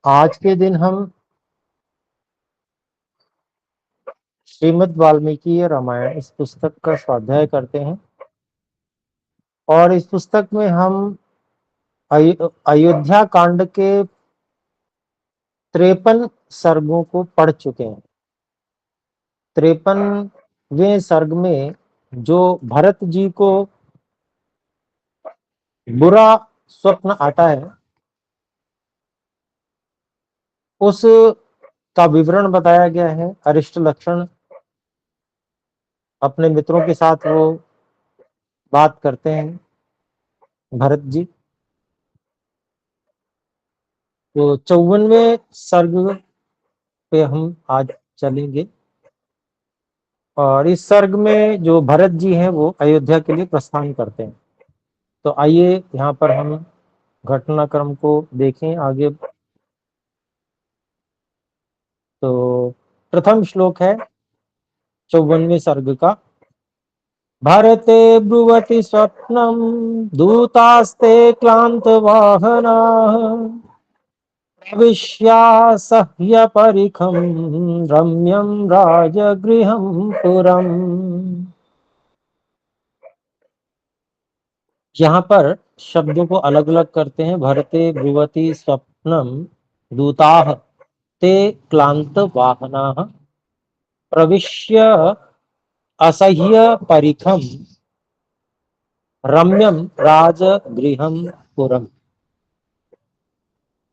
आज के दिन हम श्रीमद् वाल्मीकि रामायण इस पुस्तक का स्वाध्याय करते हैं और इस पुस्तक में हम अयोध्या कांड के 53 सर्गों को पढ़ चुके हैं। 53वें सर्ग में जो भरत जी को बुरा स्वप्न आता है उस का विवरण बताया गया है। अरिष्ट लक्षण अपने मित्रों के साथ वो बात करते हैं भरत जी। तो 54वें सर्ग पे हम आज चलेंगे और इस सर्ग में जो भरत जी हैं वो अयोध्या के लिए प्रस्थान करते हैं। तो आइए यहाँ पर हम घटनाक्रम को देखें आगे। तो प्रथम श्लोक है 54वें सर्ग का। भारते ब्रुवति स्वप्नम दूतास्ते क्लांत वाहना प्रविश्यासह्य परिखम रम्यम राजगृहम पुरम। यहाँ पर शब्दों को अलग अलग करते हैं। भरते ब्रुवति स्वप्नम दूताः ते क्लांत वाहनाः प्रविश्य असह्य परिखम रम्यम राजगृहम पुरम।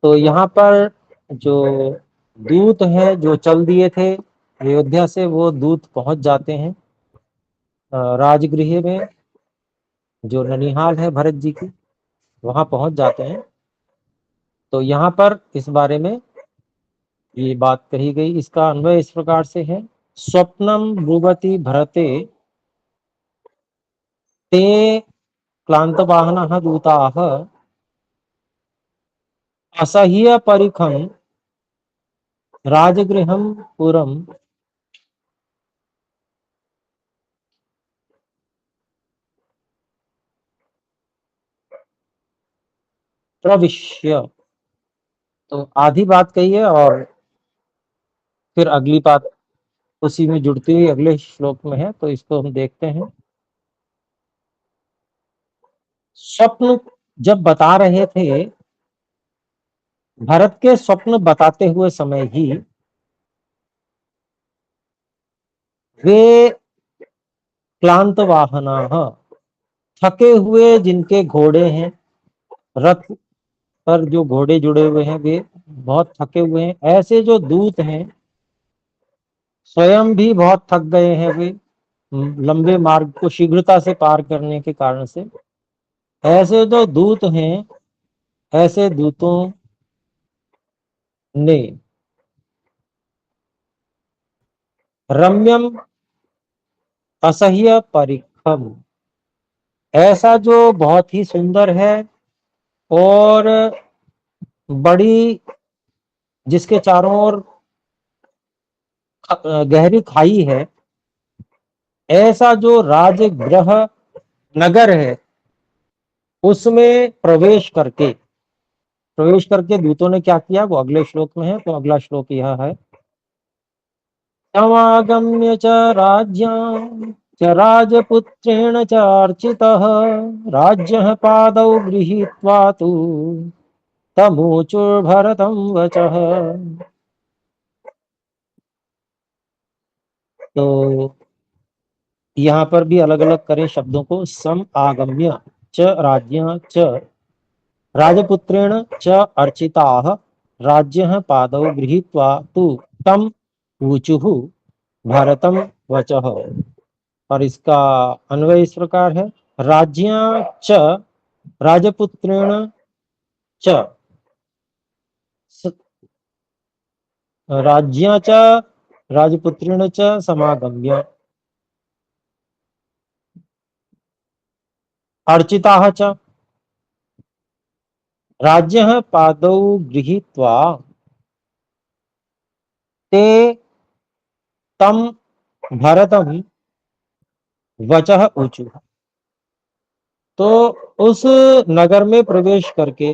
तो यहाँ पर जो दूत है जो चल दिए थे अयोध्या से, वो दूत पहुंच जाते हैं राजगृह में, जो ननिहाल है भरत जी की, वहां पहुंच जाते हैं। तो यहाँ पर इस बारे में ये बात कही गई। इसका अन्वय इस प्रकार से है। स्वप्नम ब्रुवति भरते ते क्लांतवाहनः दूताः असह्य परिखम राजगृहम पुरम प्रविश्य। तो आधी बात कही है और फिर अगली बात उसी में जुड़ती हुई अगले श्लोक में है, तो इसको हम देखते हैं। स्वप्न जब बता रहे थे, भरत के स्वप्न बताते हुए समय ही वे क्लांत वाहना, थके हुए जिनके घोड़े हैं, रथ पर जो घोड़े जुड़े हुए हैं वे बहुत थके हुए हैं, ऐसे जो दूत हैं स्वयं भी बहुत थक गए हैं। वे लंबे मार्ग को शीघ्रता से पार करने के कारण से, ऐसे जो दूत हैं, ऐसे दूतों ने रम्यम असह्य परिखम, ऐसा जो बहुत ही सुंदर है और बड़ी, जिसके चारों ओर गहरी खाई है, ऐसा जो राजगृह नगर है, उसमें प्रवेश करके दूतों ने क्या किया, वो अगले श्लोक में है। तो अगला श्लोक यह है। समागम्य च राज्ञां च राजपुत्रेण च अर्चितः राज्ञः पादौ गृहीत्वा तु तमूचुर्भरतं वचः। तो यहाँ पर भी अलग अलग करें शब्दों को। सम आगम्य च राज्ञ च राजपुत्रेण च अर्चिताः राज्ञः पादौ गृहीत्वा तु तम ऊचुः भरतं वचः। और इसका अन्वय इस प्रकार है। राज्ञा च राजपुत्रेण च राज्ञा च राजपुत्रेण च समागम्य अर्चिताः च राज्ञः पादौ गृहीत्वा ते तम भरतम वचः ऊचु। तो उस नगर में प्रवेश करके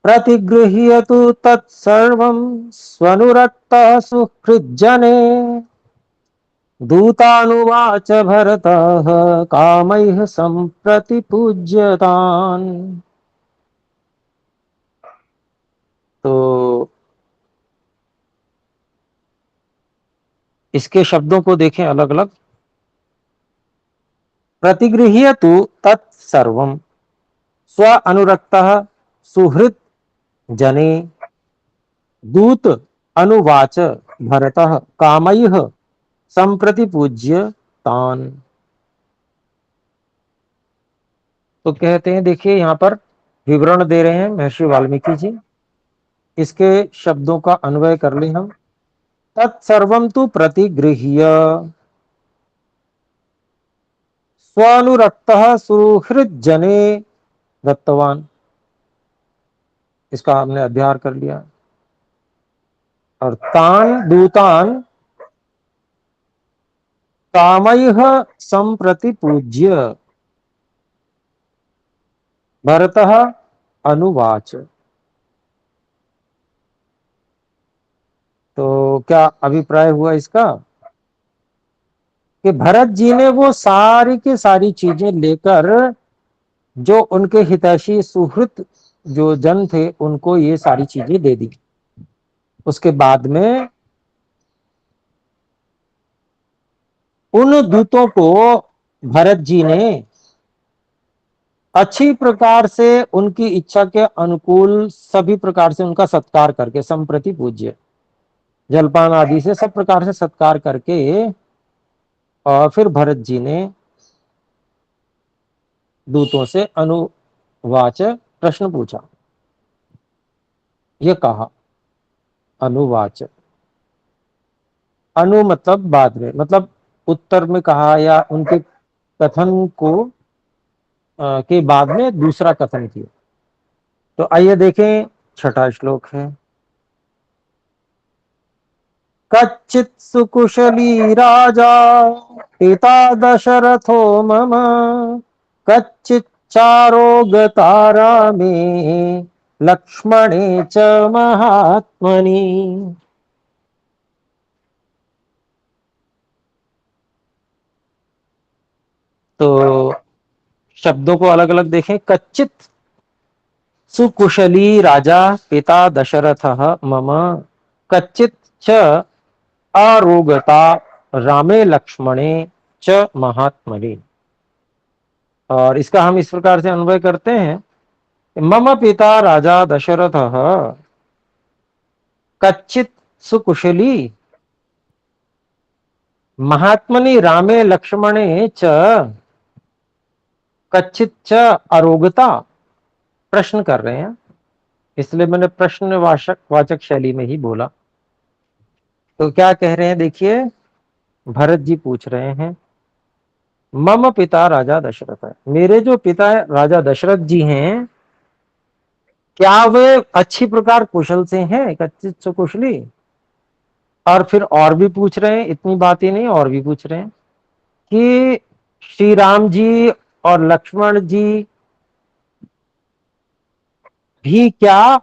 प्रतिगृह्यतु तत्सर्वं स्वनुरक्तः सुहृज्जने। दूतानुवाच भरतः कामैः सम्प्रति पूज्यतान्। तो इसके शब्दों को देखें अलग अलग। प्रतिगृह्यतु तत्सर्वं स्व अनुरक्तः सुहृत् जने। दूत अनुवाच भरतः कामैः संप्रति पूज्य तान। तो कहते हैं, देखिए यहां पर विवरण दे रहे हैं महर्षि वाल्मीकि जी। इसके शब्दों का अन्वय कर ले हम। तत्सर्वं तु प्रतिगृह्य स्वानुरक्तः सुहृद जने दत्तवान। इसका हमने अध्ययन कर लिया। और तान दूतान कामैः संप्रति पूज्य भरतः अनुवाच। तो क्या अभिप्राय हुआ इसका कि भरत जी ने वो सारी की सारी चीजें लेकर जो उनके हितैषी सुहृत जो जन थे उनको ये सारी चीजें दे दी। उसके बाद में उन दूतों को भरत जी ने अच्छी प्रकार से उनकी इच्छा के अनुकूल सभी प्रकार से उनका सत्कार करके संप्रति पूज्य जलपान आदि से सब प्रकार से सत्कार करके और फिर भरत जी ने दूतों से अनुवाच प्रश्न पूछा। ये कहा अनुवाच। अनु मतलब बाद में, मतलब उत्तर में कहा या उनके कथन को के बाद में दूसरा कथन किया। तो आइए देखें, छठा श्लोक है। कच्चित् सुकुशली राजा पिता दशरथो मम कच्चित् चारोगता रामे लक्ष्मणे च महात्मनि। तो शब्दों को अलग अलग देखें। कच्चित सुकुशली राजा पिता दशरथः मम कच्चित च आरोगता रामे लक्ष्मणे च महात्मने। और इसका हम इस प्रकार से अन्वय करते हैं, मम पिता राजा दशरथः कच्चित सुकुशली महात्मनि रामे लक्ष्मणे च कच्चित च अरोगता। प्रश्न कर रहे हैं, इसलिए मैंने प्रश्न वाचक वाचक शैली में ही बोला। तो क्या कह रहे हैं देखिए, भरत जी पूछ रहे हैं, मम पिता राजा दशरथ है, मेरे जो पिता राजा दशरथ जी हैं क्या वे अच्छी प्रकार कुशल से हैं, कच्चित से कुशली। और फिर और भी पूछ रहे हैं, इतनी बात ही नहीं और भी पूछ रहे हैं कि श्री राम जी और लक्ष्मण जी भी क्या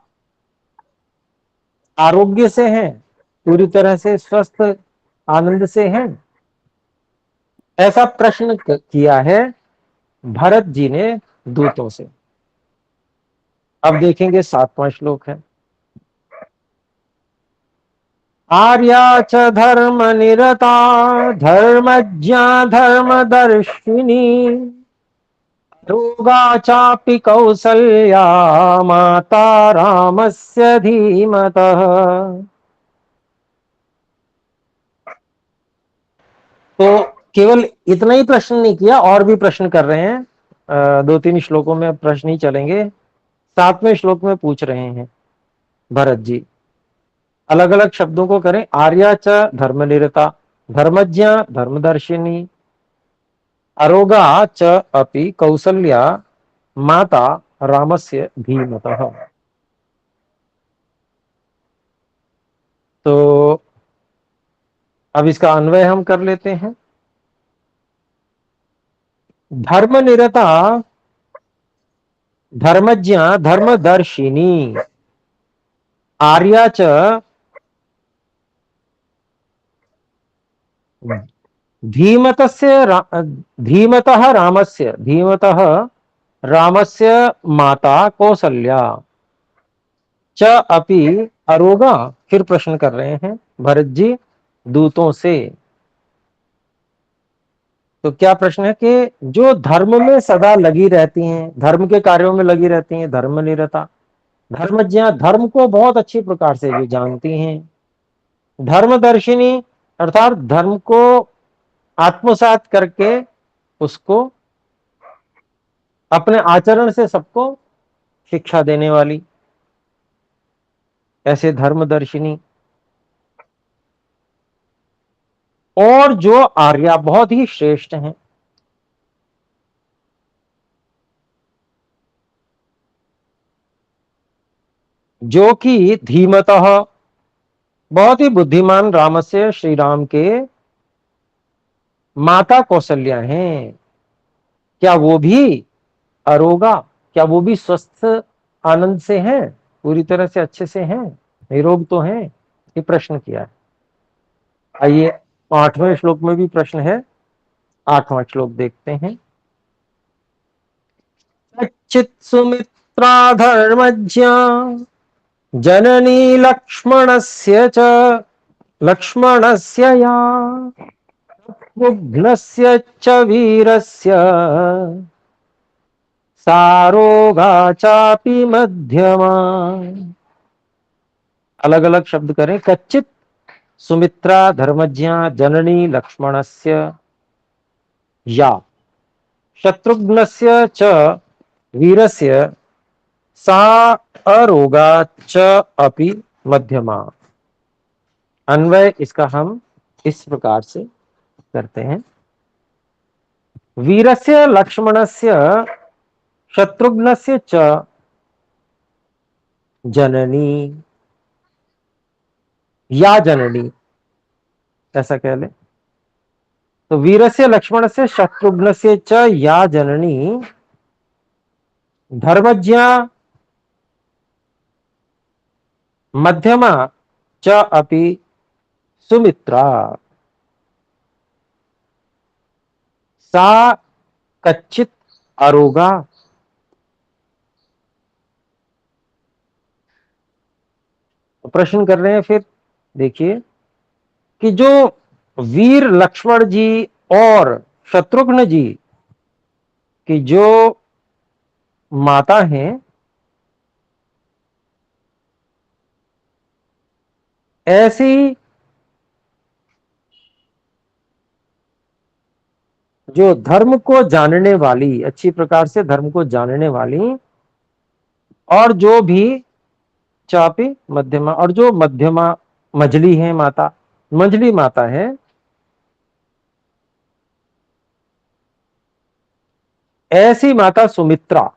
आरोग्य से हैं, पूरी तरह से स्वस्थ आनंद से हैं। ऐसा प्रश्न किया है भरत जी ने दूतों से। अब देखेंगे सातवां श्लोक है। आर्या च धर्म निरता धर्मज्ञा धर्मदर्शिनी रोगा चापि कौसल्या माता रामस्य धीमतः। तो केवल इतना ही प्रश्न नहीं किया, और भी प्रश्न कर रहे हैं। दो तीन श्लोकों में प्रश्न ही चलेंगे। सातवें श्लोक में पूछ रहे हैं भरत जी, अलग अलग शब्दों को करें। आर्या च धर्मनिरता धर्मज्ञा धर्मदर्शिनी अरोगा च अपि कौसल्या माता रामस्य धीमतः। तो अब इसका अन्वय हम कर लेते हैं। धर्मनिरता धर्मज्ञ धर्मदर्शिनी आर्या च धीमतस्य धीमतः रामस्य माता कौसल्या च अपि अरोगा। फिर प्रश्न कर रहे हैं भरत जी दूतों से। तो क्या प्रश्न है कि जो धर्म में सदा लगी रहती हैं, धर्म के कार्यों में लगी रहती हैं, धर्म नहीं रहता। धर्मज्ञ धर्म को बहुत अच्छी प्रकार से भी जानती हैं। धर्मदर्शिनी अर्थात धर्म को आत्मसात करके उसको अपने आचरण से सबको शिक्षा देने वाली, ऐसे धर्मदर्शिनी। और जो आर्या बहुत ही श्रेष्ठ हैं, जो कि धीमतः बहुत ही बुद्धिमान राम से श्री राम के माता कौशल्या हैं। क्या वो भी अरोगा, क्या वो भी स्वस्थ आनंद से हैं, पूरी तरह से अच्छे से हैं, निरोग तो हैं? ये प्रश्न किया है। आइए 8वें श्लोक में भी प्रश्न है। 8वां श्लोक देखते हैं। कच्चित् सुमित्रा धर्मज्ञा जननी लक्ष्मणस्य च लक्ष्मणस्य या रुग्णस्य च वीरस्य सारोगा चापि मध्यमा। अलग अलग शब्द करें। कच्चित सुमित्रा धर्मज्ञा जननी लक्ष्मणस्य या शत्रुघ्नस्य च वीरस्य सा अरोगा च अपि मध्यमा। अन्वय इसका हम इस प्रकार से करते हैं। वीरस्य लक्ष्मणस्य शत्रुघ्नस्य च जननी या जननी, ऐसा कह ले। तो वीरस्य लक्ष्मणस्य शत्रुघ्नस्य च या जननी धर्मज्ञा मध्यमा च अपि सुमित्रा सा कच्चित अरोगा। प्रश्न कर रहे हैं फिर देखिए कि जो वीर लक्ष्मण जी और शत्रुघ्न जी की जो माता हैं, ऐसी जो धर्म को जानने वाली, अच्छी प्रकार से धर्म को जानने वाली, और जो भी चापी मध्यमा, और जो मध्यमा मझली है माता, मंझली माता है, ऐसी माता सुमित्रा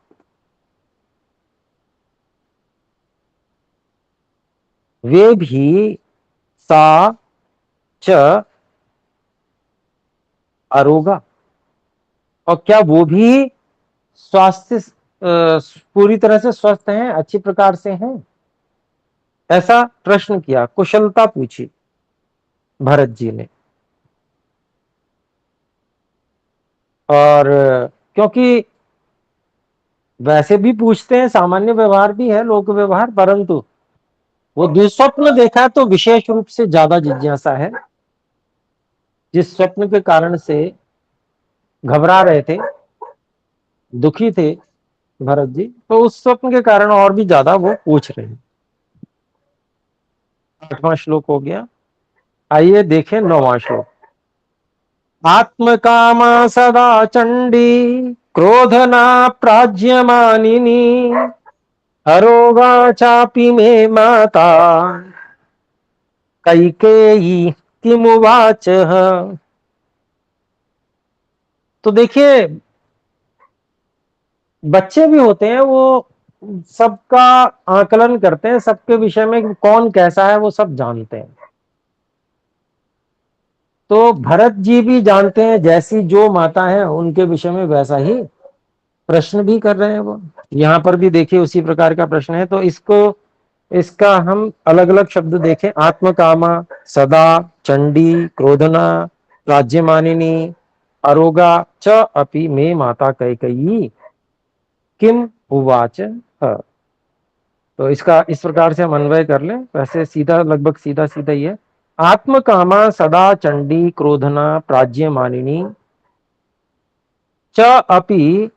वे भी सा च अरोगा। और क्या वो भी स्वास्थ्य पूरी तरह से स्वस्थ हैं, अच्छी प्रकार से हैं? ऐसा प्रश्न किया, कुशलता पूछी भरत जी ने। और क्योंकि वैसे भी पूछते हैं, सामान्य व्यवहार भी है, लोक व्यवहार, परंतु वो दुस्वप्न देखा तो विशेष रूप से ज्यादा जिज्ञासा है। जिस स्वप्न के कारण से घबरा रहे थे, दुखी थे भरत जी, तो उस स्वप्न के कारण और भी ज्यादा वो पूछ रहे हैं। 8वां श्लोक हो गया। आइए देखें 9वां श्लोक। आत्मकामा सदा चंडी क्रोधना प्राज्यमानिनी अरोगा चापि मे माता कैकेयी किमुवाच। तो देखिए बच्चे भी होते हैं, वो सबका आकलन करते हैं, सबके विषय में कौन कैसा है वो सब जानते हैं। तो भरत जी भी जानते हैं जैसी जो माता है उनके विषय में वैसा ही प्रश्न भी कर रहे हैं वो। यहाँ पर भी देखिए उसी प्रकार का प्रश्न है। तो इसका हम अलग अलग शब्द देखें। आत्मकामा, सदा, चंडी, क्रोधना, राज्यमानिनी, अरोगा च अपि मे माता कैकेयी किम उवाच ह। तो इसका इस प्रकार से हम अन्वय कर लें। वैसे सीधा, लगभग सीधा सीधा ही है। आत्मकामा, सदा, चंडी, क्रोधना, प्राज्यमानिनी च अपि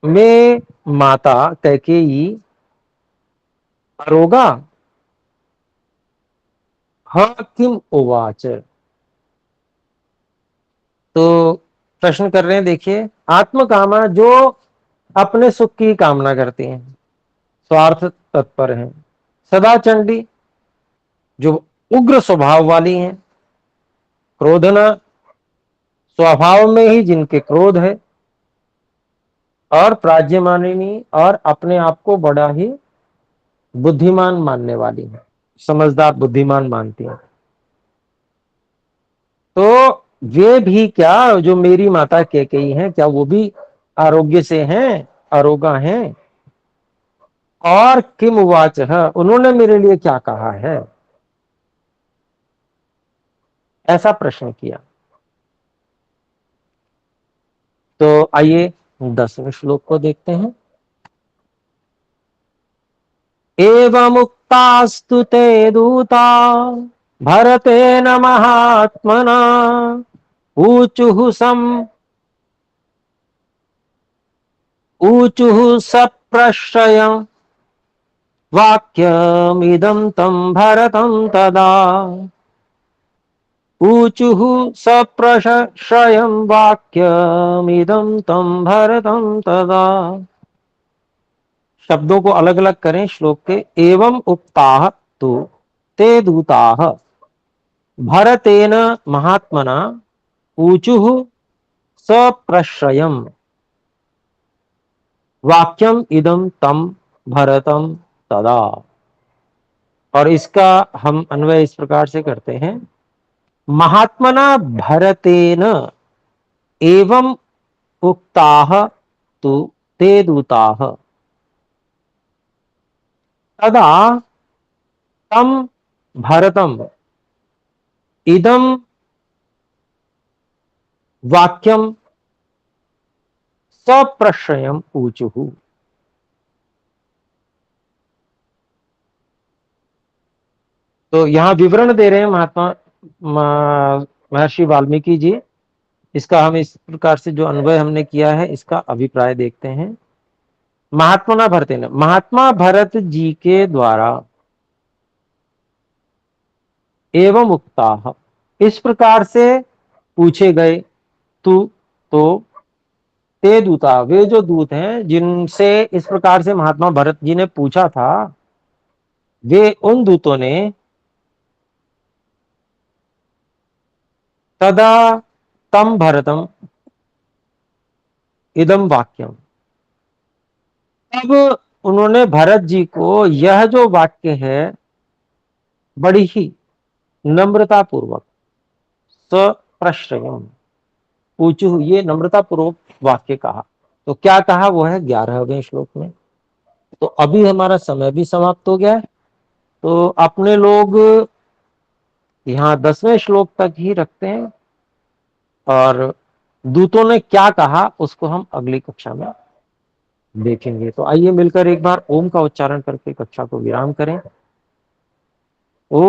मे माता कैकेयी अरोगा ह किम उवाच। तो प्रश्न कर रहे हैं, देखिए। आत्मकामा, जो अपने सुख की कामना करते हैं, स्वार्थ तत्पर हैं। सदा चंडी, जो उग्र स्वभाव वाली हैं। क्रोधना, स्वभाव में ही जिनके क्रोध है। और प्राज्यमानिनी, और अपने आप को बड़ा ही बुद्धिमान मानने वाली है, समझदार बुद्धिमान मानती है। तो वे भी क्या, जो मेरी माता कैकेयी हैं, क्या वो भी आरोग्य से हैं, अरोगा हैं? और किम उवाच है, उन्होंने मेरे लिए क्या कहा है? ऐसा प्रश्न किया। तो आइए 10वें श्लोक को देखते हैं। एवमुक्तास्तु ते दूता भरतेन महात्मना ऊचुः सप्रश्रय वाक्यमिदं तं भरतं तदा। ऊचुः सप्रश्रयं वाक्यमिदं तं भरतं तदा। शब्दों को अलग अलग करें श्लोक के। एवं उक्ताः तु ते दूताः भरतेन महात्मना ऊचुः सप्रश्रयम् वाक्यम इदं तं भरतं तदा। और इसका हम अन्वय इस प्रकार से करते हैं। महात्मना भरतेन एवं उक्ताः तु ते दूताः तदा तं भरतं इदं वाक्यम सप्रश्रयम् ऊचुः। तो यहाँ विवरण दे रहे हैं महर्षि वाल्मीकि जी। इसका हम इस प्रकार से जो अन्वय हमने किया है, इसका अभिप्राय देखते हैं। महात्मा भरते न, महात्मा भरत जी के द्वारा एवं उक्ता, इस प्रकार से पूछे गए। तू, तो ते दूता, वे जो दूत हैं जिनसे इस प्रकार से महात्मा भरत जी ने पूछा था, वे उन दूतों ने तदा तम भरतम इदम वाक्यम, तब उन्होंने भरत जी को यह जो वाक्य है बड़ी ही नम्रता पूर्वक, सप्रश्रयम पूछू, ये नम्रता पूर्वक वाक्य कहा। तो क्या कहा, वो है 11वें श्लोक में। तो अभी हमारा समय भी समाप्त हो गया है। तो अपने लोग यहाँ 10वें श्लोक तक ही रखते हैं, और दूतों ने क्या कहा उसको हम अगली कक्षा में देखेंगे। तो आइए मिलकर एक बार ओम का उच्चारण करके कक्षा को विराम करें। ओ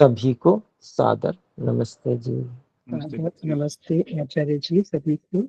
सभी को सादर नमस्ते जी। नमस्ते आचार्य जी सभी को।